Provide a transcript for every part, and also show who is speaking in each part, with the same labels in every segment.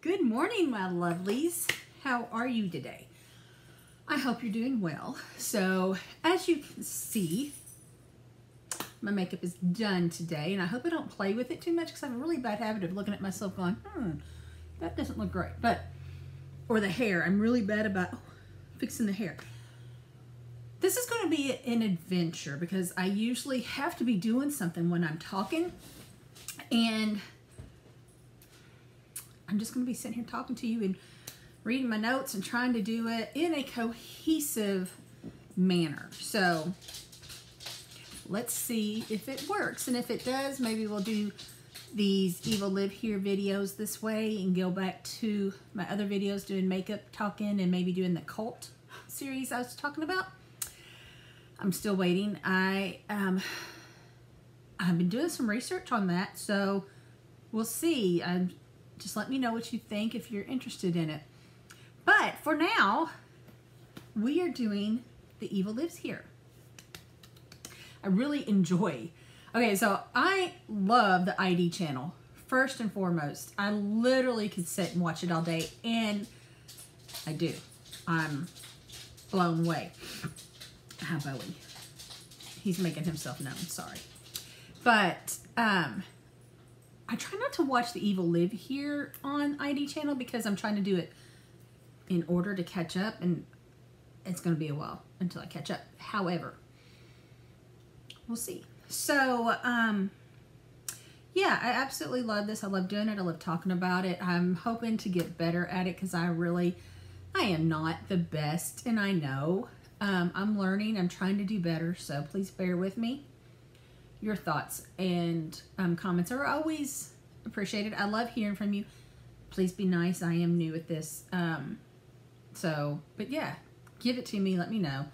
Speaker 1: Good morning, my lovelies. How are you today? I hope you're doing well. So, as you can see, my makeup is done today, and I hope I don't play with it too much because I have a really bad habit of looking at myself going, that doesn't look great. Or the hair. I'm really bad about fixing the hair. This is going to be an adventure because I usually have to be doing something when I'm talking, and I'm just going to be sitting here talking to you and reading my notes and trying to do it in a cohesive manner. So let's see if it works, and if it does, maybe we'll do these Evil Live Here videos this way and go back to my other videos doing makeup talking and maybe doing the cult series I was talking about. I'm still waiting. I've been doing some research on that, so we'll see. Just let me know what you think if you're interested in it. But for now, we are doing the Evil Lives Here. I really enjoy. Okay, so I love the ID channel, first and foremost. I literally could sit and watch it all day, and I do. I'm blown away. Hi, Bowie. He's making himself known, sorry. But I try not to watch the Evil Live Here on ID channel because I'm trying to do it in order to catch up, and it's going to be a while until I catch up. However, we'll see. So, yeah, I absolutely love this. I love doing it. I love talking about it. I'm hoping to get better at it because I am not the best, and I know. I'm learning. I'm trying to do better, so please bear with me. Your thoughts and comments are always appreciated. I love hearing from you. Please be nice. I am new at this. But yeah, give it to me. Let me know.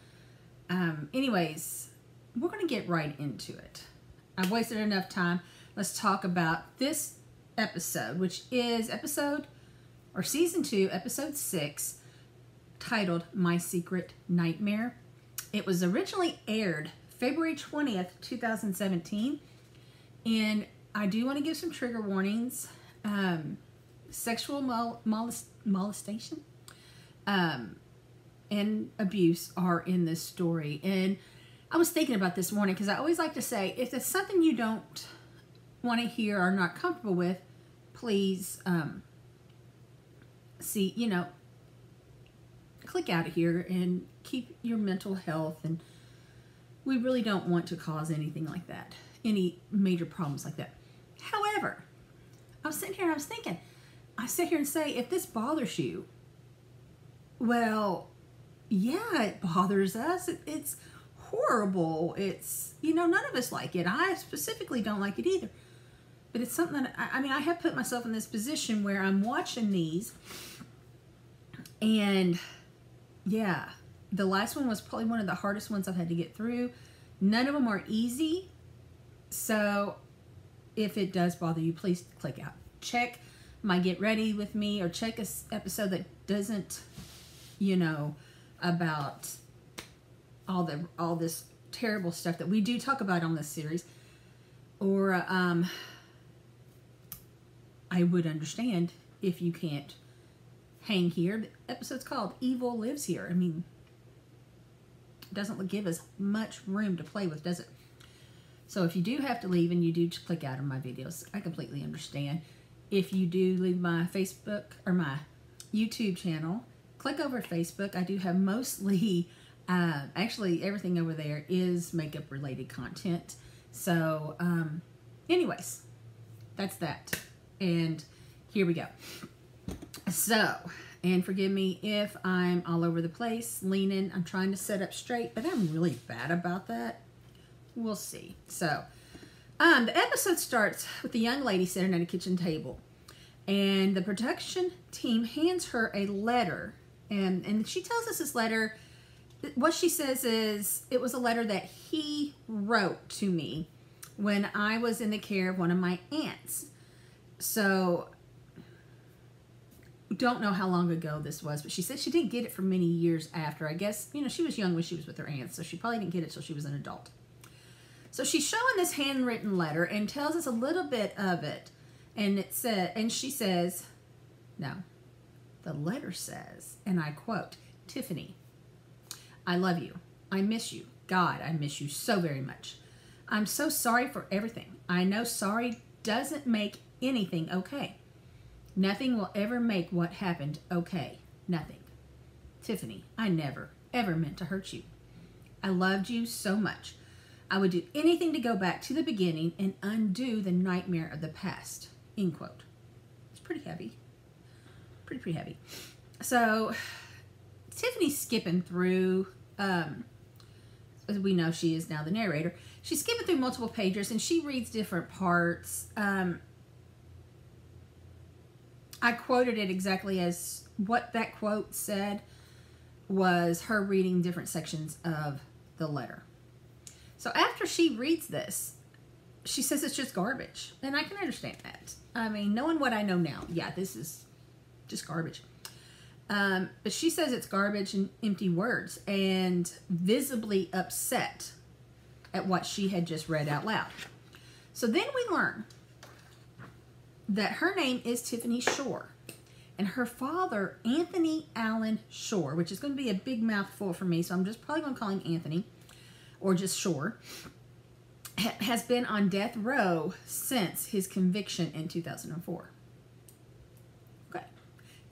Speaker 1: Anyways, we're going to get right into it. I've wasted enough time. Let's talk about this episode, which is season 2, episode 6, titled My Secret Nightmare. It was originally aired February 20th, 2017, and I do want to give some trigger warnings. Sexual molestation and abuse are in this story, and I was thinking about this morning because I always like to say, if it's something you don't want to hear or not comfortable with, please click out of here and keep your mental health, and we really don't want to cause anything like that, any major problems like that. However, I was sitting here and I was thinking, I sit here and say, if this bothers you, well, yeah, it bothers us. It's horrible. It's, none of us like it. I specifically don't like it either. But it's something that, I have put myself in this position where I'm watching these, and yeah, the last one was probably one of the hardest ones I've had to get through. None of them are easy. So if it does bother you, please click out. Check my Get Ready with Me, or check an episode that doesn't, about all this terrible stuff that we do talk about on this series. Or I would understand if you can't hang here. The episode's called Evil Lives Here. It doesn't give us much room to play with, does it? So if you do have to leave and you do click out of my videos, I completely understand. If you do leave my Facebook or my YouTube channel, click over Facebook. I do have mostly, actually everything over there is makeup related content. So anyways, that's that. And here we go. So, and forgive me if I'm all over the place, leaning. I'm trying to sit up straight, but I'm really bad about that. We'll see. So, the episode starts with the young lady sitting at a kitchen table, and the production team hands her a letter, and she tells us this letter, what she says is, it was a letter that he wrote to me when I was in the care of one of my aunts. So, don't know how long ago this was, but she said she didn't get it for many years after. I guess, she was young when she was with her aunts, so she probably didn't get it till she was an adult. So she's showing this handwritten letter and tells us a little bit of it. And she says, No. The letter says, and I quote, Tiffany, I love you. I miss you. God, I miss you so very much. I'm so sorry for everything. I know sorry doesn't make anything okay. Nothing will ever make what happened okay. Nothing. Tiffany, I never, ever meant to hurt you. I loved you so much. I would do anything to go back to the beginning and undo the nightmare of the past. End quote. It's pretty heavy. Pretty heavy. So, Tiffany's skipping through, as we know she is now the narrator, she's skipping through multiple pages and she reads different parts. I quoted it exactly as what that quote said was her reading different sections of the letter. So after she reads this, she says it's just garbage. And I can understand that. I mean, knowing what I know now, yeah, this is just garbage. But she says it's garbage and empty words and visibly upset at what she had just read out loud. So then we learn that her name is Tiffany Shore. And her father, Anthony Allen Shore, which is going to be a big mouthful for me, so I'm just probably going to call him Anthony, or just Shore, has been on death row since his conviction in 2004. Okay.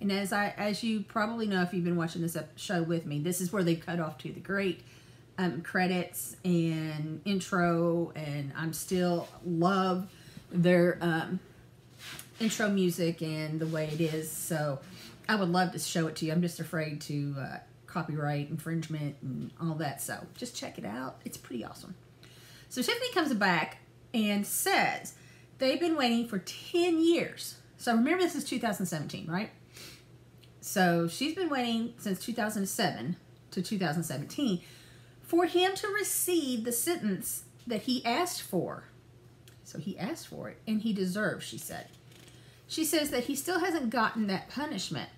Speaker 1: And as you probably know if you've been watching this show with me, this is where they cut off to the great credits and intro, and I'm still love their intro music and the way it is. So I would love to show it to you. I'm just afraid to copyright infringement and all that. So just check it out. It's pretty awesome. So Tiffany comes back and says they've been waiting for 10 years. So remember, this is 2017, right? So she's been waiting since 2007 to 2017 for him to receive the sentence that he asked for. So he asked for it, and he deserves, she said. She says that he still hasn't gotten that punishment.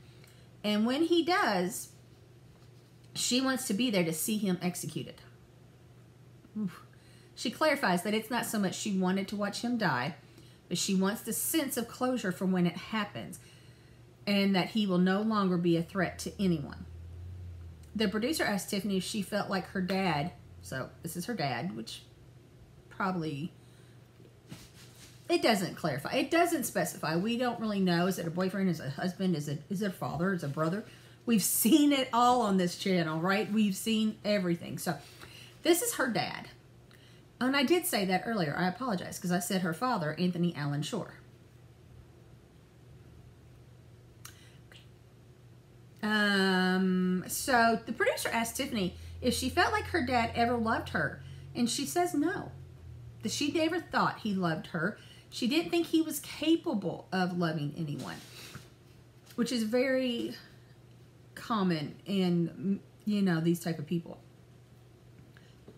Speaker 1: And when he does, she wants to be there to see him executed. Oof. She clarifies that it's not so much she wanted to watch him die, but she wants the sense of closure from when it happens, and that he will no longer be a threat to anyone. The producer asked Tiffany if she felt like her dad, so this is her dad, which probably... It doesn't clarify. It doesn't specify. We don't really know. Is it a boyfriend? Is it a husband? Is it a father? Is it a brother? We've seen it all on this channel, right? We've seen everything. So this is her dad. And I did say that earlier. I apologize because I said her father, Anthony Allen Shore. So the producer asked Tiffany if she felt like her dad ever loved her. And she says no. That she never thought he loved her. She didn't think he was capable of loving anyone, which is very common in, you know, these type of people.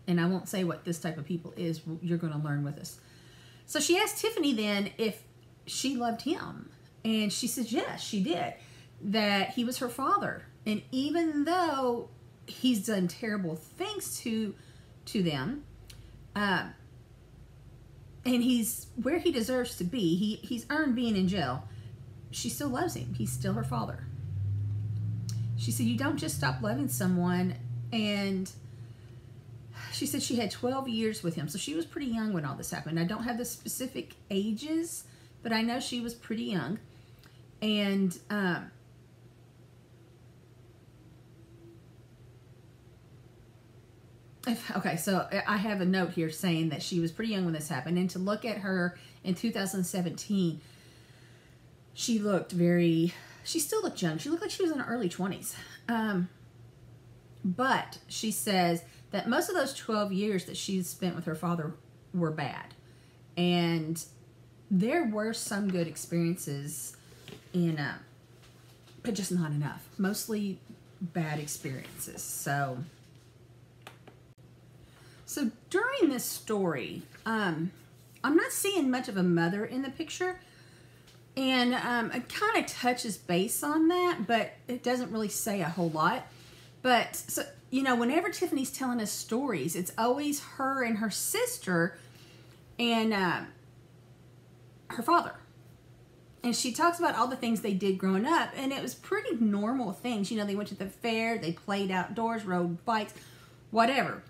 Speaker 1: And I won't say what this type of people is. You're going to learn with us. So she asked Tiffany then if she loved him. And she says, yes, she did. That he was her father. And even though he's done terrible things to them, and he's where he deserves to be. He's earned being in jail. She still loves him. He's still her father. She said, you don't just stop loving someone. And she said she had 12 years with him. So she was pretty young when all this happened. I don't have the specific ages, but I know she was pretty young. And okay, so I have a note here saying that she was pretty young when this happened. And to look at her in 2017, she looked she still looked young. She looked like she was in her early 20s. But she says that most of those 12 years that she spent with her father were bad. And there were some good experiences but just not enough. Mostly bad experiences. So during this story, I'm not seeing much of a mother in the picture. And it kind of touches base on that, but it doesn't really say a whole lot. But, so, you know, whenever Tiffany's telling us stories, it's always her and her sister and her father. And she talks about all the things they did growing up, and it was pretty normal things. You know, they went to the fair, they played outdoors, rode bikes, whatever.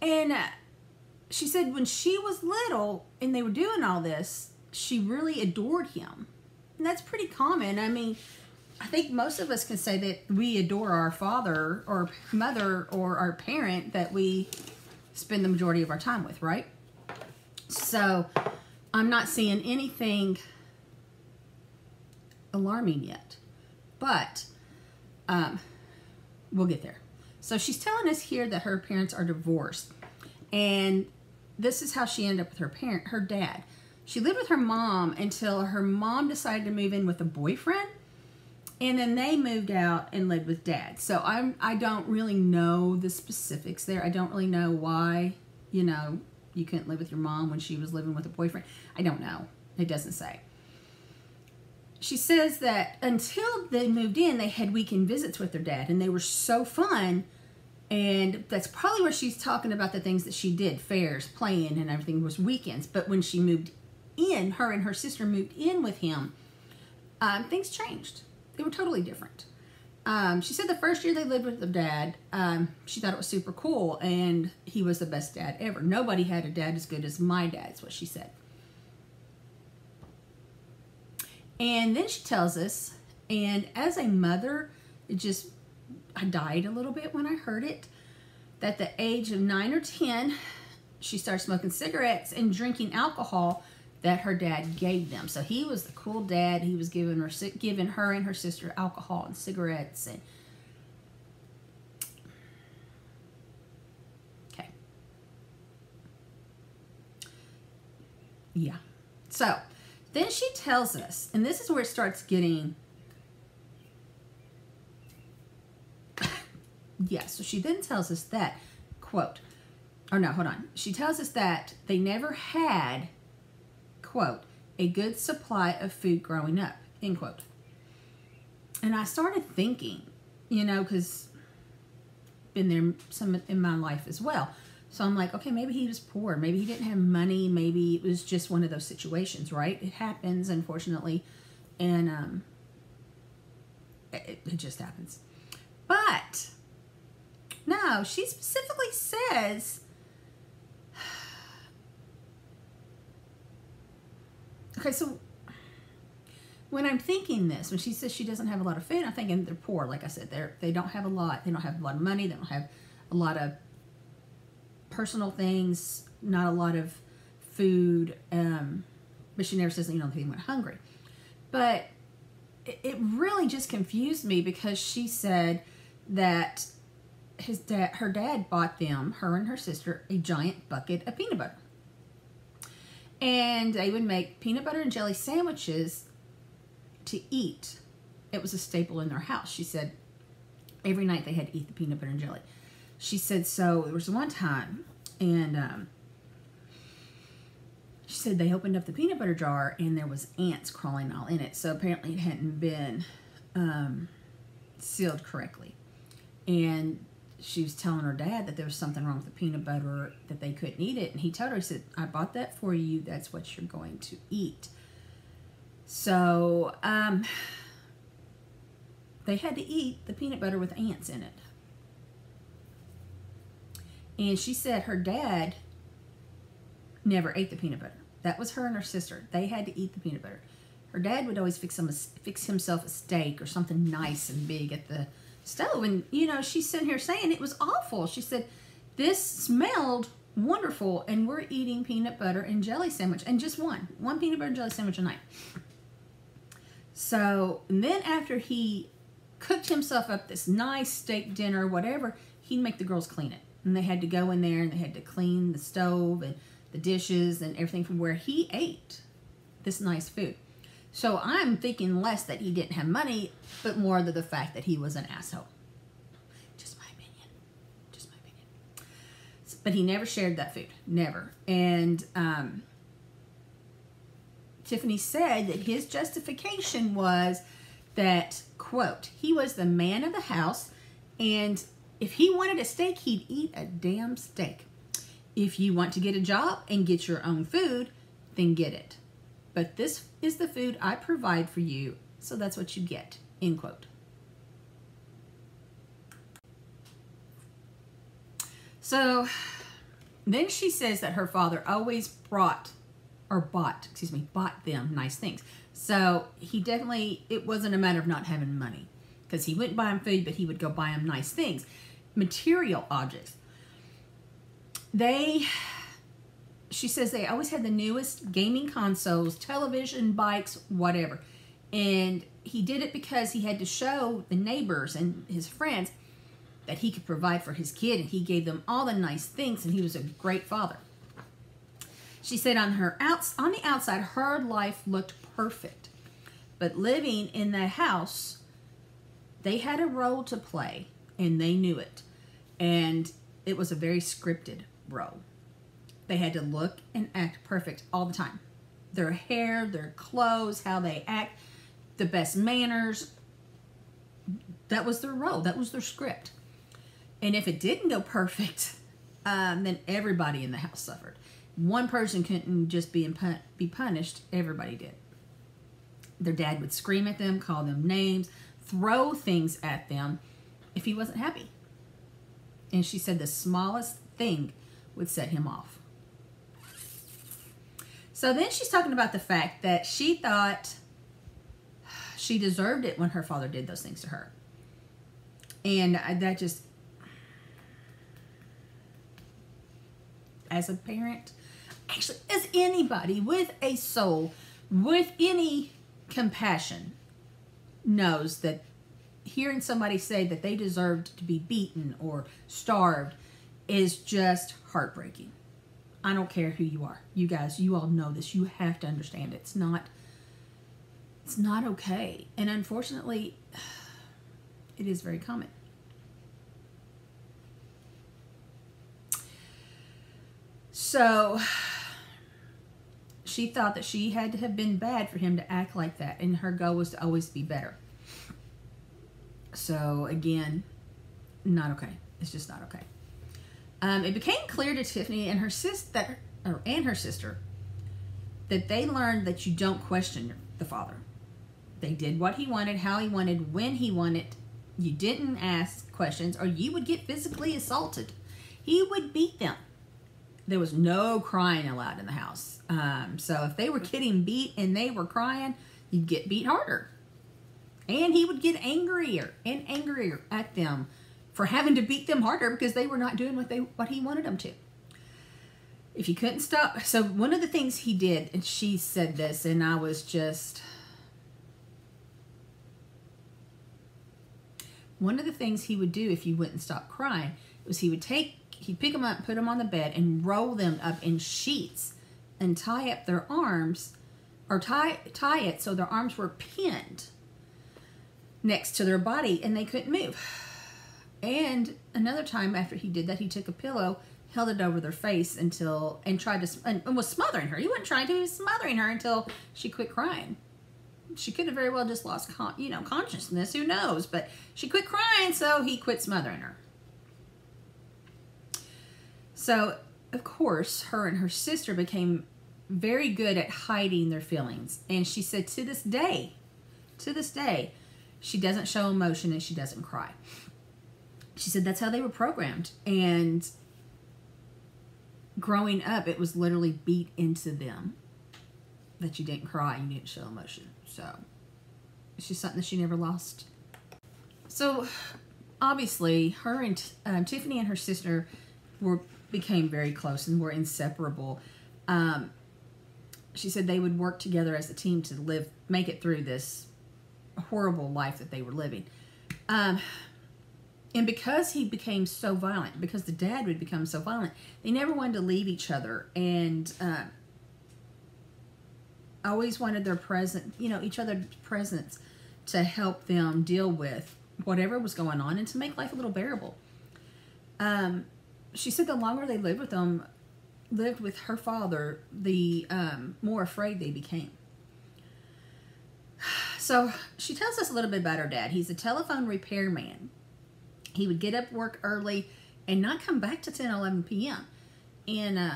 Speaker 1: And she said when she was little and they were doing all this, she really adored him. And that's pretty common. I mean, I think most of us can say that we adore our father or mother or our parent that we spend the majority of our time with, right? So I'm not seeing anything alarming yet, but we'll get there. So she's telling us here that her parents are divorced, and this is how she ended up with her dad. She lived with her mom until her mom decided to move in with a boyfriend, and then they moved out and lived with dad. So I don't really know the specifics there. I don't really know why, you know, you couldn't live with your mom when she was living with a boyfriend. I don't know. It doesn't say. She says that until they moved in, they had weekend visits with their dad, and they were so fun. And that's probably where she's talking about the things that she did, fairs, playing, and everything was weekends. But when she moved in, her and her sister moved in with him, things changed. They were totally different. She said the first year they lived with their dad, she thought it was super cool, and he was the best dad ever. Nobody had a dad as good as my dad, is what she said. And then she tells us, and as a mother, I died a little bit when I heard it, that at the age of 9 or 10, she started smoking cigarettes and drinking alcohol that her dad gave them. So he was the cool dad. He was giving her and her sister alcohol and cigarettes. And okay. Yeah. So then she tells us, and this is where it starts getting... Yeah, so she then tells us that, quote, or no, hold on. She tells us that they never had, quote, a good supply of food growing up, end quote. And I started thinking, you know, because been there some in my life as well. So I'm like, okay, maybe he was poor. Maybe he didn't have money. Maybe it was just one of those situations, right? It happens, unfortunately. And it just happens. But... no, she specifically says, okay, so when I'm thinking this, when she says she doesn't have a lot of food, I'm thinking they're poor. Like I said, they don't have a lot. They don't have a lot of money. They don't have a lot of personal things, not a lot of food. But she never says, you know, they went hungry. But it really just confused me because she said that her dad bought them, her and her sister, a giant bucket of peanut butter. And they would make peanut butter and jelly sandwiches to eat. It was a staple in their house. She said every night they had to eat the peanut butter and jelly. She said, so there was one time, and she said they opened up the peanut butter jar and there was ants crawling all in it. So apparently it hadn't been sealed correctly. And she was telling her dad that there was something wrong with the peanut butter, that they couldn't eat it. And he told her, he said, I bought that for you. That's what you're going to eat. So, they had to eat the peanut butter with ants in it. And she said her dad never ate the peanut butter. That was her and her sister. They had to eat the peanut butter. Her dad would always fix himself a steak or something nice and big at the stove. And, you know, she's sitting here saying it was awful. She said, this smelled wonderful, and we're eating peanut butter and jelly sandwich. And just one peanut butter and jelly sandwich a night. So, and then after he cooked himself up this nice steak dinner, whatever, he'd make the girls clean it. And they had to go in there and they had to clean the stove and the dishes and everything from where he ate this nice food. So I'm thinking less that he didn't have money, but more the fact that he was an asshole. Just my opinion. Just my opinion. But he never shared that food. Never. And Tiffany said that his justification was that, quote, he was the man of the house, and if he wanted a steak, he'd eat a damn steak. If you want to get a job and get your own food, then get it. but this is the food I provide for you, so that's what you get, end quote. So then she says that her father always bought them nice things. So he definitely, it wasn't a matter of not having money, because he wouldn't buy them food, but he would go buy them nice things, material objects. She says they always had the newest gaming consoles, television, bikes, whatever. And he did it because he had to show the neighbors and his friends that he could provide for his kid, and he gave them all the nice things, and he was a great father. She said on the outside, her life looked perfect. But living in that house, they had a role to play, and they knew it. And it was a very scripted role. They had to look and act perfect all the time. Their hair, their clothes, how they act, the best manners. That was their role. That was their script. And if it didn't go perfect, then everybody in the house suffered. One person couldn't just be punished. Everybody did. Their dad would scream at them, call them names, throw things at them if he wasn't happy. And she said the smallest thing would set him off. So then she's talking about the fact that she thought she deserved it when her father did those things to her. And that just, as a parent, actually as anybody with a soul, with any compassion, knows that hearing somebody say that they deserved to be beaten or starved is just heartbreaking. I don't care who you are. You guys, you all know this. You have to understand it. It's not okay. And unfortunately, it is very common. So she thought that she had to have been bad for him to act like that, and her goal was to always be better. So again, not okay. It's just not okay. It became clear to Tiffany and her sister that they learned that you don't question the father. They did what he wanted, how he wanted, when he wanted. You didn't ask questions, or you would get physically assaulted. He would beat them. There was no crying allowed in the house. So if they were getting beat and they were crying, you'd get beat harder. And he would get angrier and angrier at them for having to beat them harder because they were not doing what he wanted them to. If you couldn't stop. So one of the things he did, and she said this, and I was just... One of the things he would do if you wouldn't stop crying was he'd pick them up, put them on the bed, and roll them up in sheets and tie up their arms, or tie it so their arms were pinned next to their body and they couldn't move. And another time after he did that, he took a pillow, held it over their face and was smothering her. He wasn't trying to, he was smothering her until she quit crying. She could have very well just lost consciousness, who knows, but she quit crying, so he quit smothering her. So, of course, her and her sister became very good at hiding their feelings. And she said to this day, she doesn't show emotion and she doesn't cry. She said that's how they were programmed. And growing up, it was literally beat into them that you didn't cry, you didn't show emotion. So, it's just something that she never lost. So, obviously, her and Tiffany and her sister became very close and were inseparable. She said they would work together as a team to make it through this horrible life that they were living. And because he became so violent, because the dad would become so violent, they never wanted to leave each other, and always wanted their each other's presence to help them deal with whatever was going on and to make life a little bearable. She said the longer they lived with her father, the more afraid they became. So she tells us a little bit about her dad. He's a telephone repairman. He would get up, work early, and not come back to 10, 11 p.m. And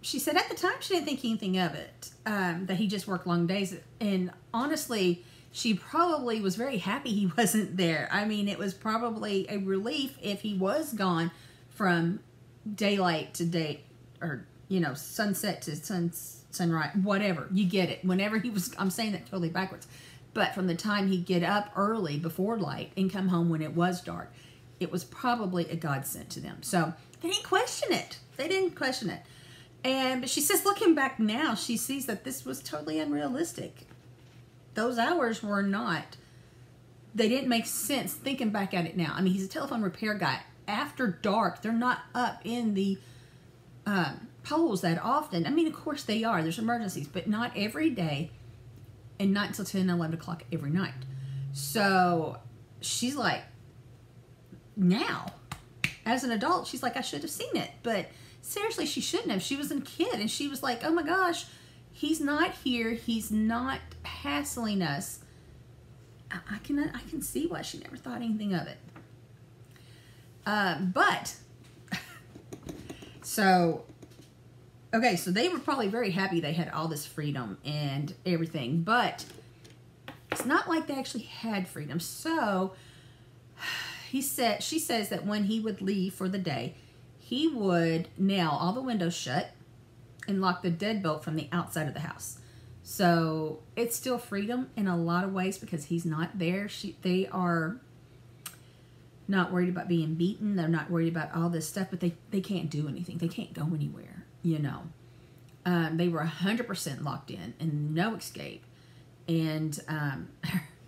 Speaker 1: she said at the time she didn't think anything of it, that he just worked long days. And honestly, she probably was very happy he wasn't there. I mean, it was probably a relief if he was gone from daylight to day, or, you know, sunset to sunrise, whatever. You get it. Whenever he was, I'm saying that totally backwards. But from the time he'd get up early before light and come home when it was dark, it was probably a godsend to them. So they didn't question it. They didn't question it. But she says, looking back now, she sees that this was totally unrealistic. Those hours were not, they didn't make sense thinking back at it now. I mean, he's a telephone repair guy. After dark, they're not up in the poles that often. I mean, of course they are. There's emergencies, but not every day and not until 10, 11 o'clock every night. So she's like, now, as an adult, she's like, I should have seen it. But seriously, she shouldn't have. She was a kid, and she was like, oh my gosh, he's not here. He's not hassling us. I can see why she never thought anything of it. So they were probably very happy they had all this freedom and everything, but it's not like they actually had freedom. So she says that when he would leave for the day, he would nail all the windows shut and lock the deadbolt from the outside of the house. So it's still freedom in a lot of ways because he's not there. They are not worried about being beaten. They're not worried about all this stuff, but they can't do anything. They can't go anywhere, you know. They were 100% locked in and no escape. And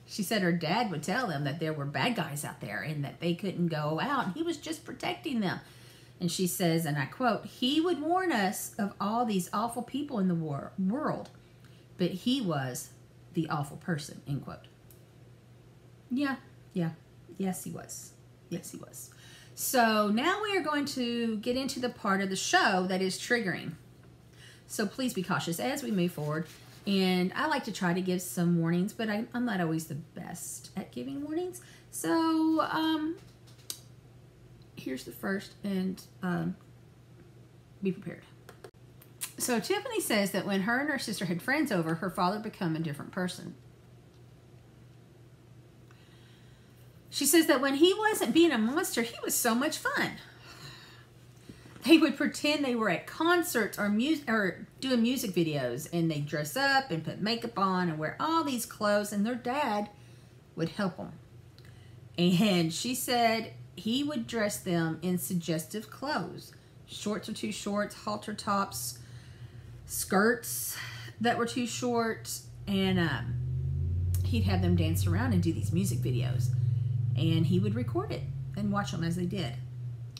Speaker 1: she said her dad would tell them that there were bad guys out there and that they couldn't go out. And he was just protecting them. And she says, and I quote, he would warn us of all these awful people in the world, but he was the awful person, end quote. Yeah. Yes, he was. Yes, he was. So now we are going to get into the part of the show that is triggering. So please be cautious as we move forward. And I like to try to give some warnings, but I'm not always the best at giving warnings. So here's the first, and be prepared. So Tiffany says that when her and her sister had friends over, her father became a different person. She says that when he wasn't being a monster, he was so much fun. They would pretend they were at concerts or doing music videos, and they'd dress up and put makeup on and wear all these clothes, and their dad would help them. And she said he would dress them in suggestive clothes. Shorts are too short, halter tops, skirts that were too short, and he'd have them dance around and do these music videos. And he would record it and watch them as they did.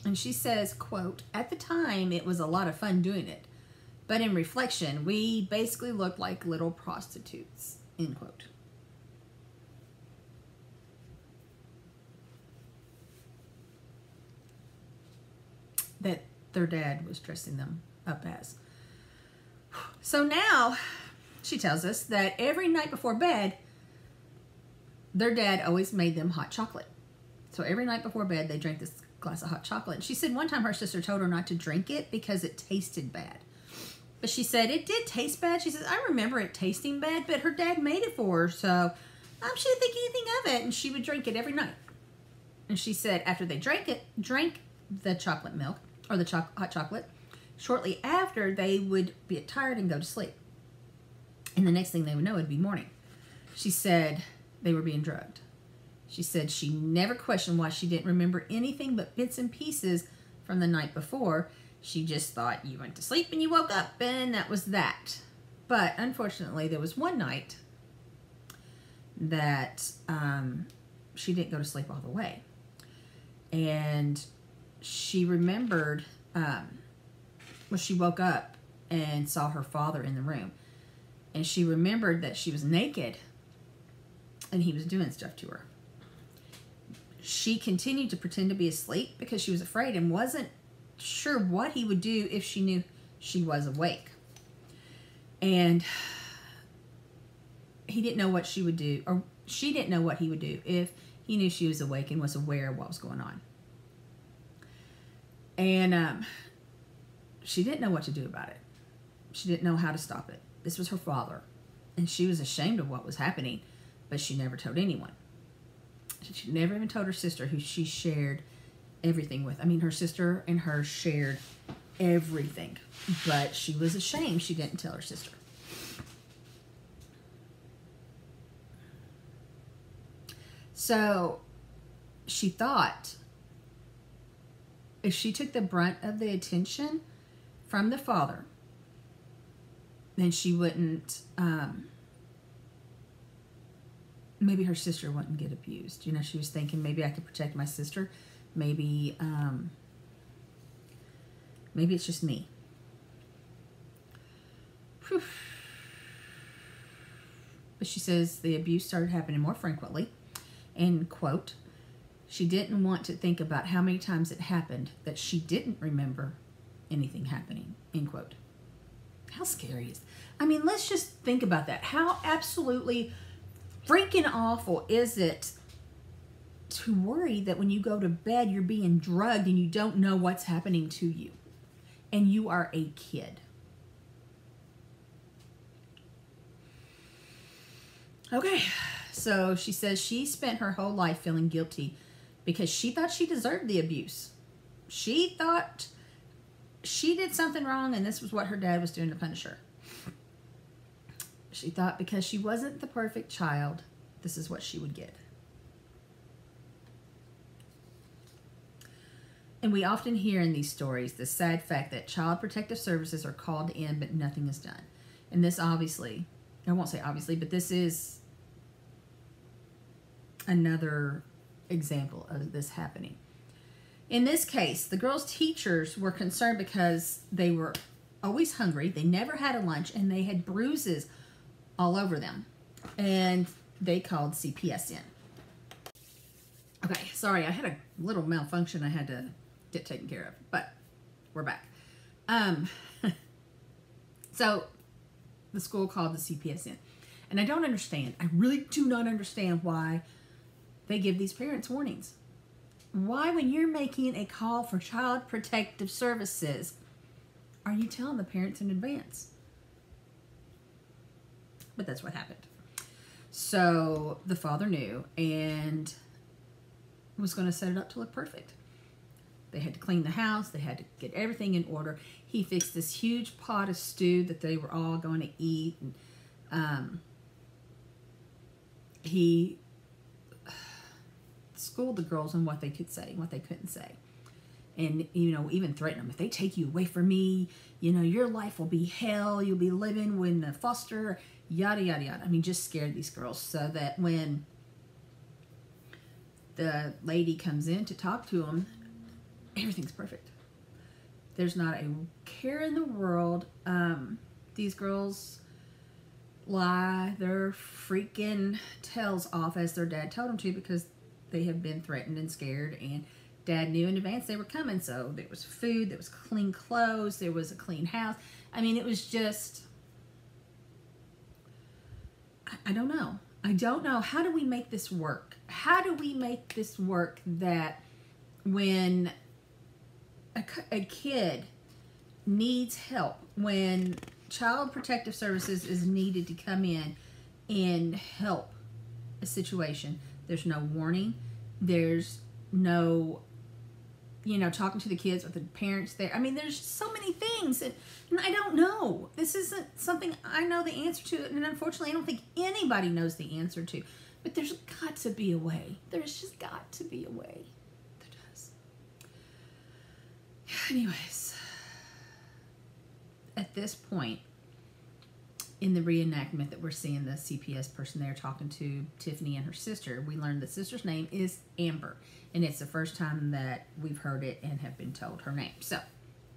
Speaker 1: And she says, quote, at the time, it was a lot of fun doing it. But in reflection, we basically looked like little prostitutes, end quote. That their dad was dressing them up as. So now, she tells us that every night before bed, their dad always made them hot chocolate. So every night before bed, they drank this glass of hot chocolate. And she said one time her sister told her not to drink it because it tasted bad. But she said it did taste bad. She says, I remember it tasting bad, but her dad made it for her, so she didn't think anything of it. And she would drink it every night. And she said after they drank the chocolate milk, or the hot chocolate, shortly after, they would be tired and go to sleep. And the next thing they would know, it'd be morning. She said they were being drugged. She said she never questioned why she didn't remember anything but bits and pieces from the night before. She just thought you went to sleep and you woke up and that was that. But unfortunately, there was one night that she didn't go to sleep all the way. And she remembered when she woke up and saw her father in the room. And she remembered that she was naked and he was doing stuff to her. She continued to pretend to be asleep because she was afraid and wasn't sure what he would do if she knew she was awake. And he didn't know what she would do, or she didn't know what he would do if he knew she was awake and was aware of what was going on. And she didn't know what to do about it. She didn't know how to stop it. This was her father, and she was ashamed of what was happening, but she never told anyone. She never even told her sister, who she shared everything with. I mean, her sister and her shared everything, but she was ashamed she didn't tell her sister. So she thought if she took the brunt of the attention from the father, then she wouldn't, maybe her sister wouldn't get abused. You know, she was thinking, maybe I could protect my sister. Maybe, maybe it's just me. Whew. But she says the abuse started happening more frequently. And, quote, she didn't want to think about how many times it happened that she didn't remember anything happening, end quote. How scary is that? I mean, let's just think about that. How absolutely freaking awful is it to worry that when you go to bed, you're being drugged and you don't know what's happening to you. And you are a kid. Okay, so she says she spent her whole life feeling guilty because she thought she deserved the abuse. She thought she did something wrong and this was what her dad was doing to punish her. She thought because she wasn't the perfect child, this is what she would get. And we often hear in these stories the sad fact that child protective services are called in, but nothing is done. And this obviously, I won't say obviously, but this is another example of this happening. In this case, the girls' teachers were concerned because they were always hungry. They never had a lunch, and they had bruises all over them. And they called CPS in. Okay, sorry, I had a little malfunction I had to get taken care of, but we're back. So the school called the CPS in. And I don't understand. I really do not understand why they give these parents warnings. Why, when you're making a call for child protective services, are you telling the parents in advance? But that's what happened. So the father knew and was going to set it up to look perfect. They had to clean the house. They had to get everything in order. He fixed this huge pot of stew that they were all going to eat. And, he schooled the girls on what they could say, what they couldn't say. And, you know, even threatened them. If they take you away from me, you know, your life will be hell. You'll be living with the foster, yada, yada, yada. I mean, just scared these girls so that when the lady comes in to talk to them, everything's perfect. There's not a care in the world. These girls lie their freaking tails off as their dad told them to because they have been threatened and scared, and dad knew in advance they were coming. So there was food, there was clean clothes, there was a clean house. I mean, it was just, I don't know. I don't know. How do we make this work? How do we make this work that when a kid needs help, when child protective services is needed to come in and help a situation, there's no warning, there's no, you know, talking to the kids with the parents there. I mean, there's so many things that, and I don't know. This isn't something I know the answer to, and unfortunately I don't think anybody knows the answer to, but there's got to be a way. There's just got to be a way. There does. Anyways, at this point in the reenactment that we're seeing the CPS person there talking to Tiffany and her sister, we learned the sister's name is Amber, and it's the first time that we've heard it and have been told her name. So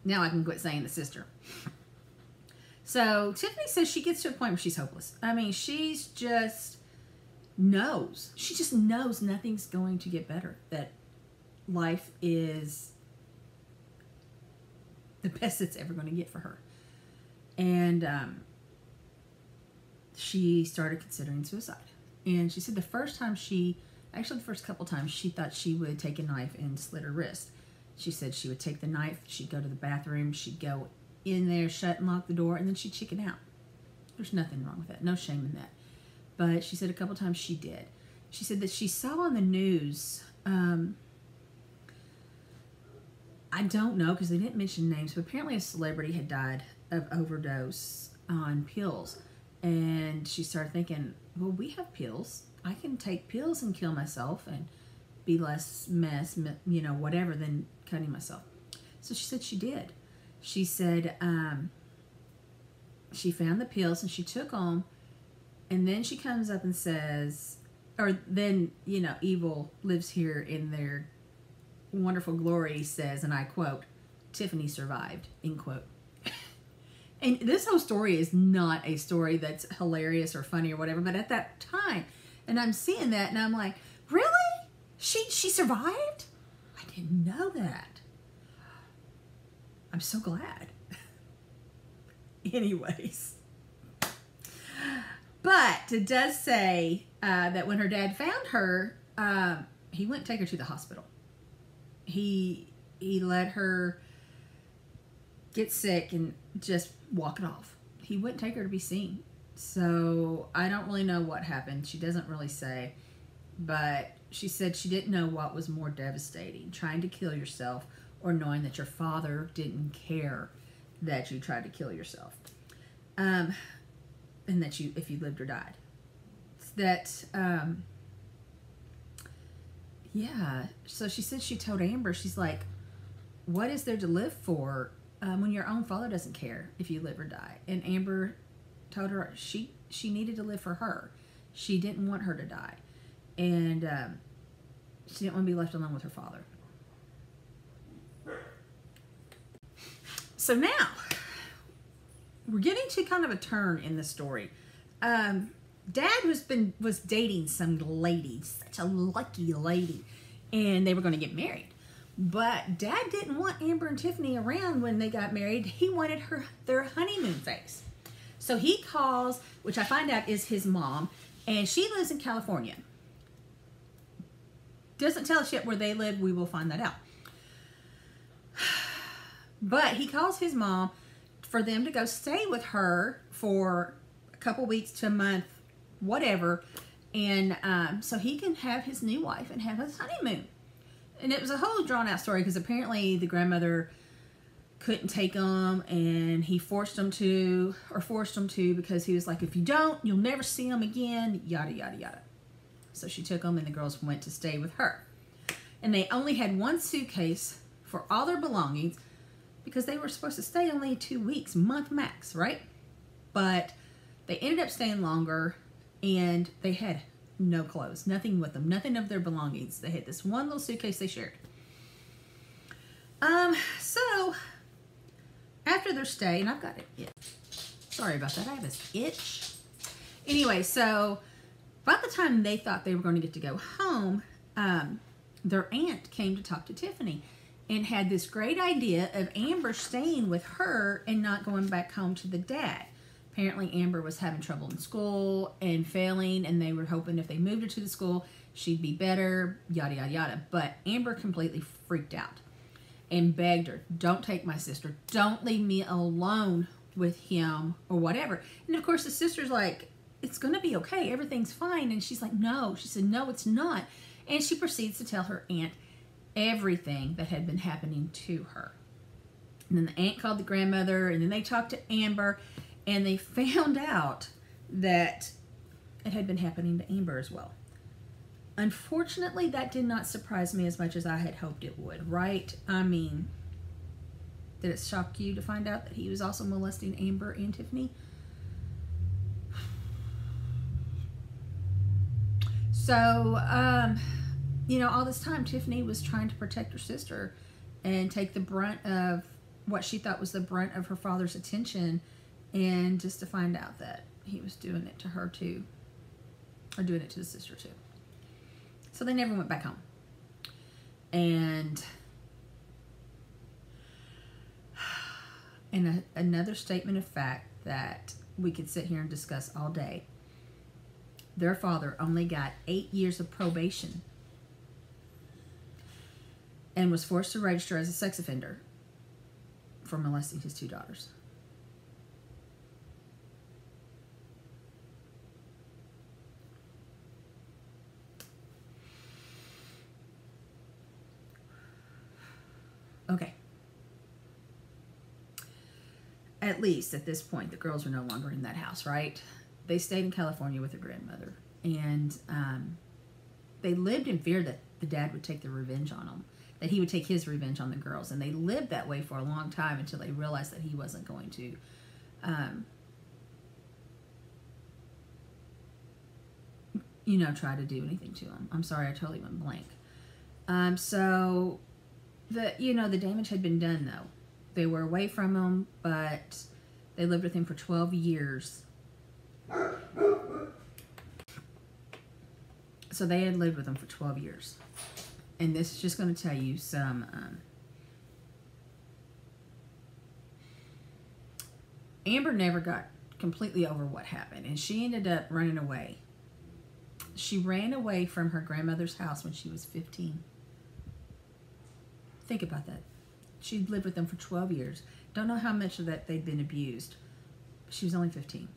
Speaker 1: now I can quit saying the sister. So Tiffany says she gets to a point where she's hopeless. I mean, she's just knows. She just knows nothing's going to get better. That life is the best it's ever going to get for her. And she started considering suicide. And she said the first time actually the first couple times, she thought she would take a knife and slit her wrist. She said she would take the knife, she'd go to the bathroom, she'd go in there, shut and lock the door, and then she'd chicken out. There's nothing wrong with that. No shame in that. But she said a couple times she did. She said that she saw on the news, I don't know because they didn't mention names, but apparently a celebrity had died of overdose on pills. And she started thinking, well, we have pills. I can take pills and kill myself and be less mess, you know, whatever, than cutting myself. So she said she did. She said she found the pills and she took them. And then she comes up and says, or then, you know, evil lives here in their wonderful glory says, and I quote, Tiffany survived, end quote. And this whole story is not a story that's hilarious or funny or whatever, but at that time, and I'm seeing that and I'm like, really? She survived? I didn't know that. I'm so glad. Anyways. But it does say that when her dad found her, he wouldn't take her to the hospital. He let her get sick and just walk it off. He wouldn't take her to be seen. So I don't really know what happened. She doesn't really say. But she said she didn't know what was more devastating, trying to kill yourself or knowing that your father didn't care that you tried to kill yourself. And that if you lived or died. That, yeah. So she said she told Amber, she's like, what is there to live for when your own father doesn't care if you live or die? And Amber told her she needed to live for her. She didn't want her to die. And she didn't want to be left alone with her father. So now, we're getting to kind of a turn in the story. Dad was dating some lady, such a lucky lady, and they were going to get married. But Dad didn't want Amber and Tiffany around when they got married. He wanted their honeymoon phase. So he calls, which I find out is his mom, and she lives in California. Doesn't tell us yet where they live. We will find that out. But he calls his mom for them to go stay with her for a couple weeks to a month, whatever, and so he can have his new wife and have his honeymoon. And it was a whole drawn out story because apparently the grandmother couldn't take them, and he forced them to because he was like, if you don't, you'll never see them again, yada yada yada. So she took them and the girls went to stay with her. And they only had one suitcase for all their belongings because they were supposed to stay only 2 weeks, month max, right? But they ended up staying longer, and they had no clothes, nothing with them, nothing of their belongings. They had this one little suitcase they shared. So after their stay, and I've got an itch. Sorry about that. I have this itch. Anyway, so by the time they thought they were going to get to go home, their aunt came to talk to Tiffany and had this great idea of Amber staying with her and not going back home to the dad. Apparently Amber was having trouble in school and failing, and they were hoping if they moved her to the school, she'd be better, yada, yada, yada. But Amber completely freaked out and begged her, don't take my sister. Don't leave me alone with him or whatever. And of course the sister's like, it's going to be okay. Everything's fine. And she's like, no. She said, no, it's not. And she proceeds to tell her aunt everything that had been happening to her. And then the aunt called the grandmother, and then they talked to Amber, and they found out that it had been happening to Amber as well. Unfortunately, that did not surprise me as much as I had hoped it would, right? I mean, did it shock you to find out that he was also molesting Amber and Tiffany? So, you know, all this time, Tiffany was trying to protect her sister and take the brunt of what she thought was the brunt of her father's attention, and just to find out that he was doing it to her too, or doing it to the sister too. So they never went back home. And another statement of fact that we could sit here and discuss all day. Their father only got 8 years of probation and was forced to register as a sex offender for molesting his 2 daughters. Okay. At least at this point, the girls were no longer in that house, right? They stayed in California with their grandmother. And they lived in fear that the dad would take the revenge on them, that he would take his revenge on the girls. And they lived that way for a long time until they realized that he wasn't going to you know, try to do anything to them. I'm sorry, I totally went blank. So, the damage had been done, though. They were away from him, but they lived with him for 12 years. So they had lived with him for 12 years. And this is just going to tell you some... Amber never got completely over what happened, and she ended up running away. She ran away from her grandmother's house when she was 15. Think about that. She'd lived with them for 12 years. Don't know how much of that they'd been abused. She was only 15.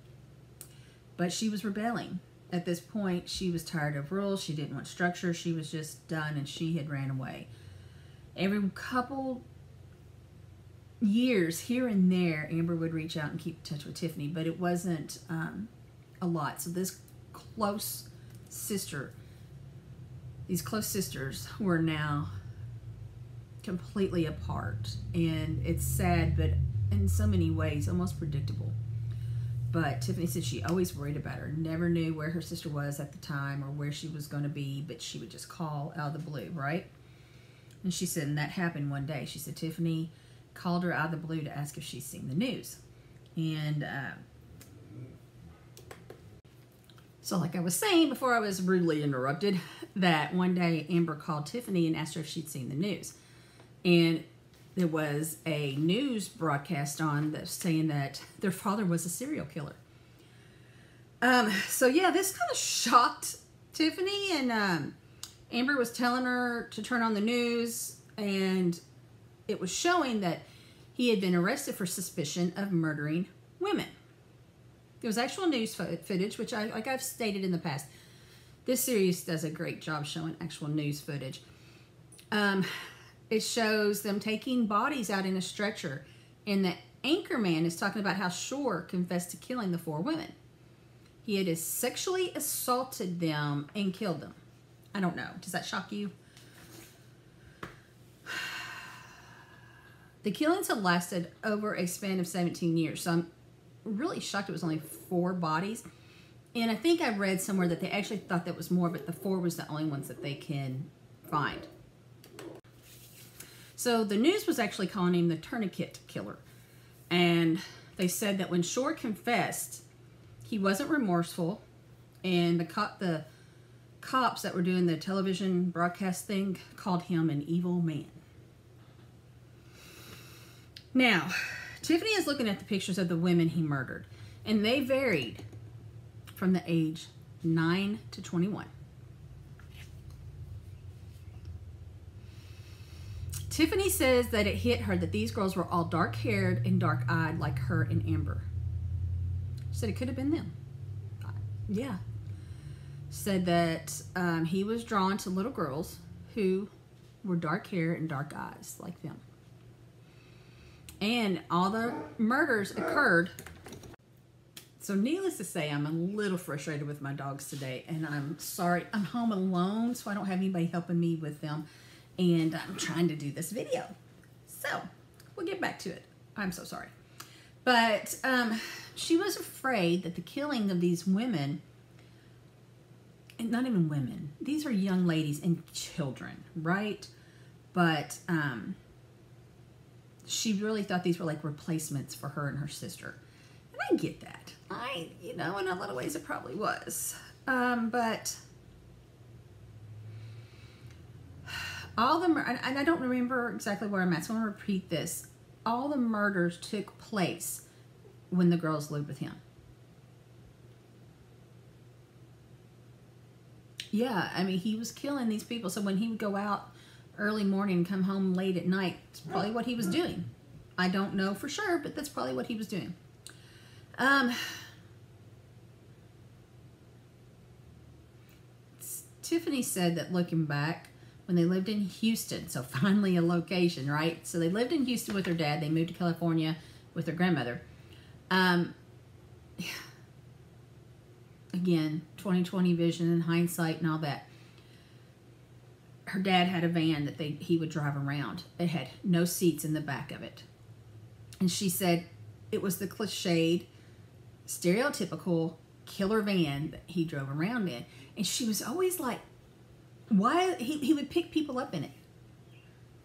Speaker 1: But she was rebelling. At this point, she was tired of rules. She didn't want structure. She was just done, and she had ran away. Every couple years, here and there, Amber would reach out and keep in touch with Tiffany, but it wasn't a lot. So this close sister, these close sisters were now completely apart, and it's sad, but in so many ways almost predictable. But Tiffany said she always worried about her, never knew where her sister was at the time or where she was going to be, but she would just call out of the blue, right? And she said, and that happened one day. She said Tiffany called her out of the blue to ask if she's seen the news. And so like I was saying before I was rudely interrupted, that one day Amber called Tiffany and asked her if she'd seen the news. And there was a news broadcast on that saying that their father was a serial killer. So yeah, this kind of shocked Tiffany, and Amber was telling her to turn on the news, and it was showing that he had been arrested for suspicion of murdering women. There was actual news footage, which like I've stated in the past, this series does a great job showing actual news footage. It shows them taking bodies out in a stretcher, and the anchorman is talking about how Shore confessed to killing the 4 women. He had sexually assaulted them and killed them. I don't know. Does that shock you? The killings had lasted over a span of 17 years, so I'm really shocked it was only 4 bodies. And I think I read somewhere that they actually thought that was more, but the 4 was the only ones that they can find. So the news was actually calling him the Tourniquet Killer. And they said that when Shore confessed, he wasn't remorseful, and the cops that were doing the television broadcast thing called him an evil man. Now, Tiffany is looking at the pictures of the women he murdered, and they varied from the age 9 to 21. Tiffany says that it hit her that these girls were all dark-haired and dark-eyed like her and Amber. She said it could have been them. Yeah. Said that he was drawn to little girls who were dark-haired and dark eyes like them. And all the murders occurred. So needless to say, I'm a little frustrated with my dogs today, and I'm sorry. I'm home alone, so I don't have anybody helping me with them. And I'm trying to do this video. So, we'll get back to it. I'm so sorry. But she was afraid that the killing of these women, and not even women, these are young ladies and children, right? But she really thought these were like replacements for her and her sister. And I get that. In a lot of ways it probably was. But all the, and I don't remember exactly where I'm at, so I'm going to repeat this. All the murders took place when the girls lived with him. Yeah, I mean, he was killing these people. So when he would go out early morning and come home late at night, it's probably what he was doing. I don't know for sure, but that's probably what he was doing. Tiffany said that looking back, when they lived in Houston, so finally a location, right? So they lived in Houston with her dad. They moved to California with their grandmother. Again, 20/20 vision and hindsight and all that. Her dad had a van that he would drive around. It had no seats in the back of it. And she said it was the cliched, stereotypical killer van that he drove around in. And she was always like, why? He would pick people up in it.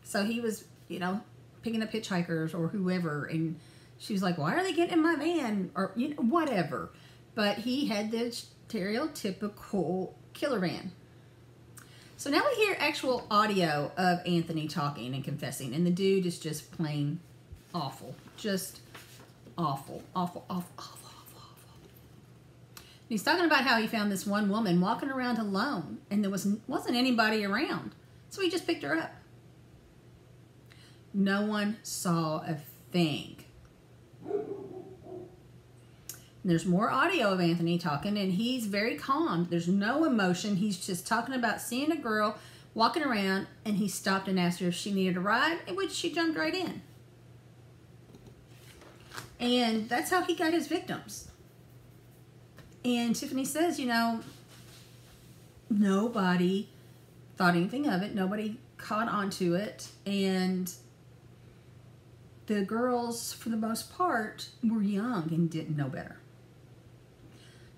Speaker 1: So he was, you know, picking up hitchhikers or whoever. And she was like, why are they getting in my van? Or, you know, whatever. But he had this stereotypical killer van. So now we hear actual audio of Anthony talking and confessing. And the dude is just plain awful. Just awful. Awful, awful, awful, awful, awful. And he's talking about how he found this one woman walking around alone. And there wasn't anybody around. So he just picked her up. No one saw a thing. There's more audio of Anthony talking, and he's very calm. There's no emotion. He's just talking about seeing a girl walking around, and he stopped and asked her if she needed a ride, in which she jumped right in. And that's how he got his victims. And Tiffany says, you know, nobody thought anything of it. Nobody caught onto it. And the girls, for the most part, were young and didn't know better.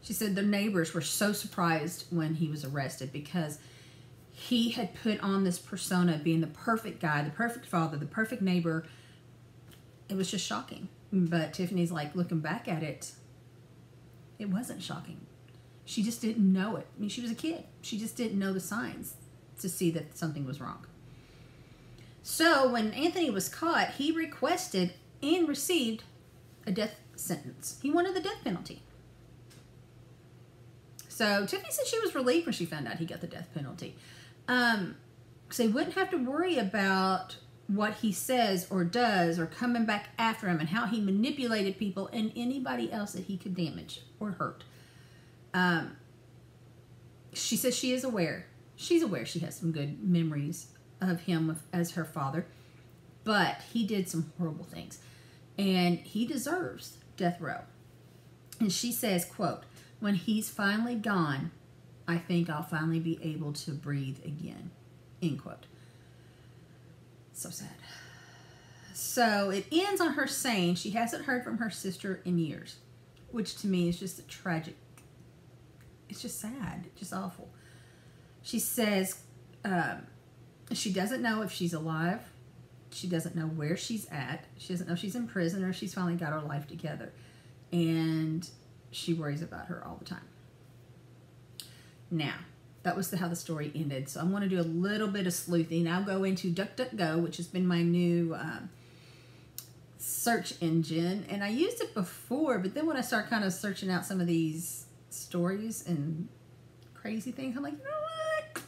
Speaker 1: She said the neighbors were so surprised when he was arrested because he had put on this persona of being the perfect guy, the perfect father, the perfect neighbor. It was just shocking. But Tiffany's like, looking back at it, it wasn't shocking. She just didn't know it. I mean, she was a kid. She just didn't know the signs to see that something was wrong. So when Anthony was caught, he requested and received a death sentence. He wanted the death penalty. So Tiffany said she was relieved when she found out he got the death penalty. So he wouldn't have to worry about what he says or does or coming back after him and how he manipulated people and anybody else that he could damage or hurt. She says she is aware. She's aware she has some good memories of him as her father, but he did some horrible things and he deserves death row. And she says, quote, when he's finally gone, I think I'll finally be able to breathe again, end quote. So sad. So it ends on her saying she hasn't heard from her sister in years, which to me is just a tragic, it's just sad, just awful. She says she doesn't know if she's alive. She doesn't know where she's at. She doesn't know if she's in prison or if she's finally got her life together. And she worries about her all the time. Now, that was how the story ended. So I'm going to do a little bit of sleuthing. I'll go into DuckDuckGo, which has been my new search engine. And I used it before, but then when I start kind of searching out some of these stories and crazy things, I'm like, you know what? I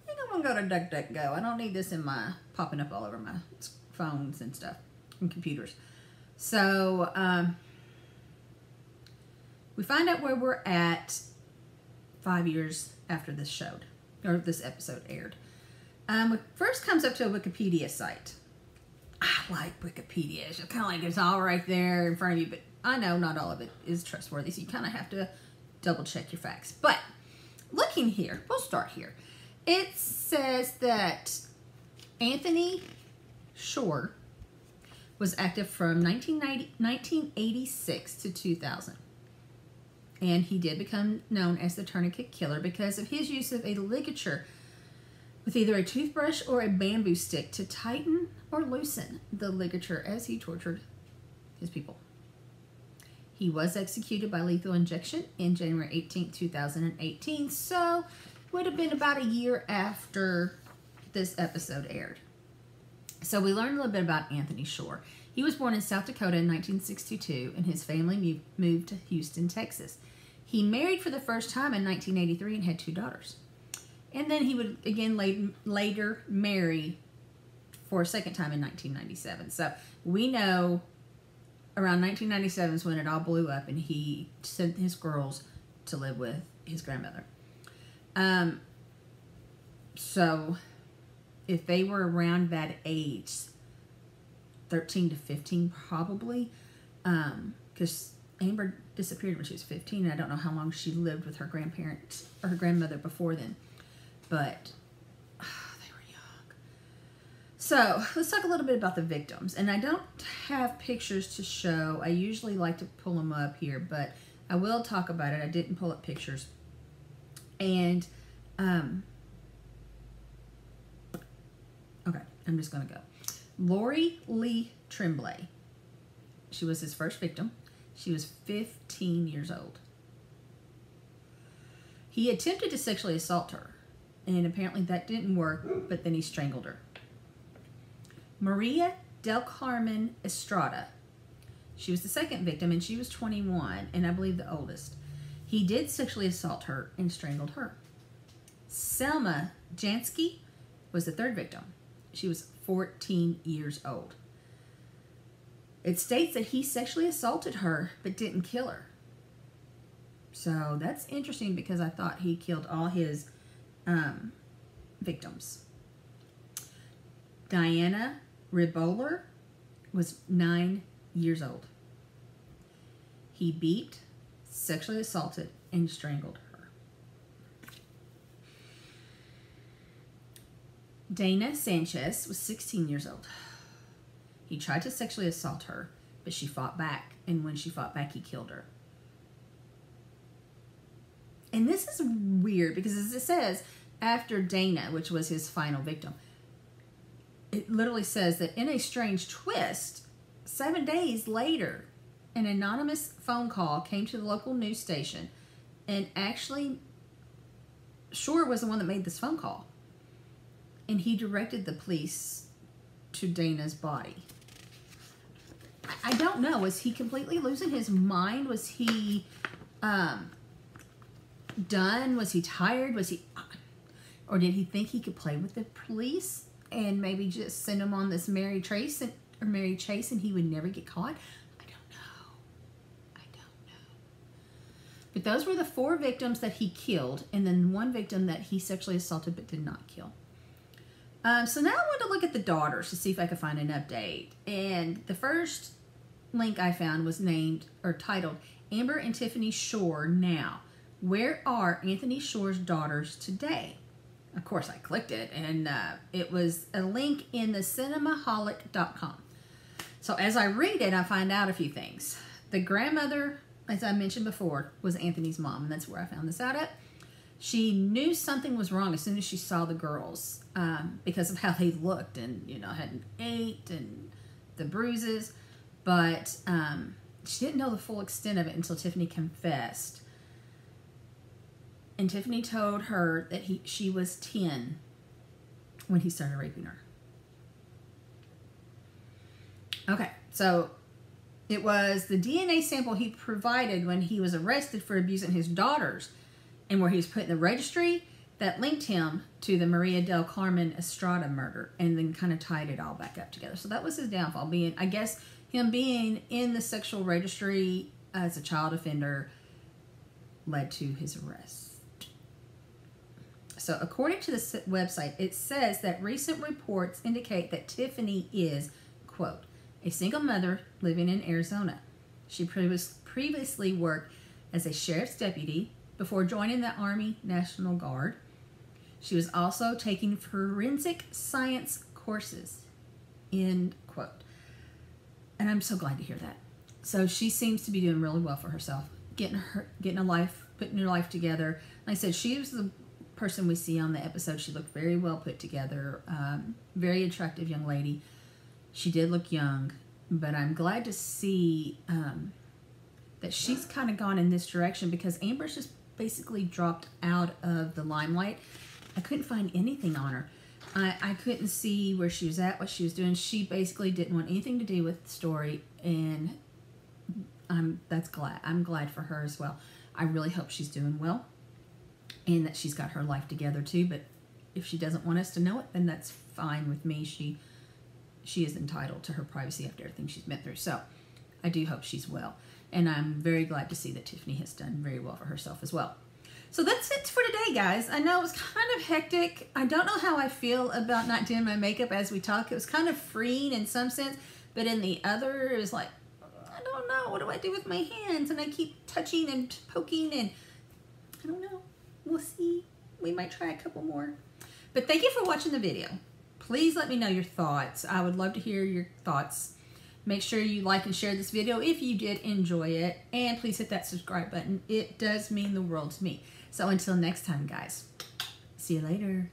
Speaker 1: think I'm going to go to DuckDuckGo. I don't need this in my, popping up all over my phones and stuff and computers. So, we find out where we're at 5 years after this showed, or this episode aired. It first comes up to a Wikipedia site. I like Wikipedia. It's kind of like it's all right there in front of you, but I know not all of it is trustworthy, so you kind of have to double check your facts. But looking here, we'll start here. It says that Anthony Shore was active from 1986 to 2000. And he did become known as the Tourniquet Killer because of his use of a ligature with either a toothbrush or a bamboo stick to tighten or loosen the ligature as he tortured his people. He was executed by lethal injection in January 18, 2018, so would have been about a year after this episode aired. So we learned a little bit about Anthony Shore. He was born in South Dakota in 1962, and his family moved to Houston, Texas. He married for the first time in 1983 and had 2 daughters. And then he would again later marry for a second time in 1997. So we know around 1997 is when it all blew up, and he sent his girls to live with his grandmother. So if they were around that age, 13 to 15 probably, because Amber disappeared when she was 15, and I don't know how long she lived with her grandparents or her grandmother before then, but they were young. So let's talk a little bit about the victims, and I don't have pictures to show. I usually like to pull them up here, but I will talk about it. I didn't pull up pictures. And okay, I'm just gonna go. Laurie Lee Tremblay. She was his first victim. She was 15 years old. He attempted to sexually assault her, and apparently that didn't work, but then he strangled her. Maria del Carmen Estrada. She was the second victim, and she was 21, and I believe the oldest. He did sexually assault her and strangled her. Selma Jansky was the third victim. She was 14 years old. It states that he sexually assaulted her but didn't kill her. So that's interesting, because I thought he killed all his victims. Diana Riboller was 9 years old. He beat, sexually assaulted, and strangled her. Dana Sanchez was 16 years old. He tried to sexually assault her, but she fought back, and when she fought back, he killed her. And this is weird, because as it says, after Dana, which was his final victim, it literally says that in a strange twist, 7 days later, an anonymous phone call came to the local news station, and actually, Shore was the one that made this phone call. And he directed the police to Dana's body. I don't know. Was he completely losing his mind? Was he done? Was he tired? Was he... Or did he think he could play with the police and maybe just send him on this merry chase and he would never get caught? I don't know. But those were the 4 victims that he killed, and then 1 victim that he sexually assaulted but did not kill. So now I want to look at the daughters to see if I could find an update. And the first link I found was titled Amber and Tiffany Shore Now. Where are Anthony Shore's daughters today? Of course, I clicked it, and it was a link in the cinemaholic.com. So as I read it, I find out a few things. The grandmother, as I mentioned before, was Anthony's mom, and that's where I found this out at. She knew something was wrong as soon as she saw the girls because of how they looked, and, you know, hadn't ate and the bruises, but she didn't know the full extent of it until Tiffany confessed. And Tiffany told her that she was 10 when he started raping her. Okay, so it was the DNA sample he provided when he was arrested for abusing his daughters and where he was put in the registry that linked him to the Maria del Carmen Estrada murder, and then kind of tied it all back up together. So that was his downfall, I guess him being in the sexual registry as a child offender led to his arrest. So according to the website, it says that recent reports indicate that Tiffany is, quote, a single mother living in Arizona. She previously worked as a sheriff's deputy before joining the Army National Guard. She was also taking forensic science courses, end quote. And I'm so glad to hear that. So she seems to be doing really well for herself, putting her life together. Like I said, she was the person we see on the episode. She looked very well put together, very attractive young lady. She did look young, but I'm glad to see that she's kind of gone in this direction, because Amber's just basically dropped out of the limelight. I couldn't find anything on her. I couldn't see where she was at, what she was doing. She basically didn't want anything to do with the story, and I'm glad for her as well. I really hope she's doing well and that she's got her life together too, but if she doesn't want us to know it, then that's fine with me. She she is entitled to her privacy after everything she's been through. So I do hope she's well. And I'm very glad to see that Tiffany has done very well for herself as well. So that's it for today, guys. I know it was kind of hectic. I don't know how I feel about not doing my makeup as we talk. It was kind of freeing in some sense, but in the other, it was like, I don't know. What do I do with my hands? And I keep touching and poking, and I don't know. We'll see. We might try a couple more. But thank you for watching the video. Please let me know your thoughts. I would love to hear your thoughts. Make sure you like and share this video if you did enjoy it. And please hit that subscribe button. It does mean the world to me. So until next time, guys. See you later.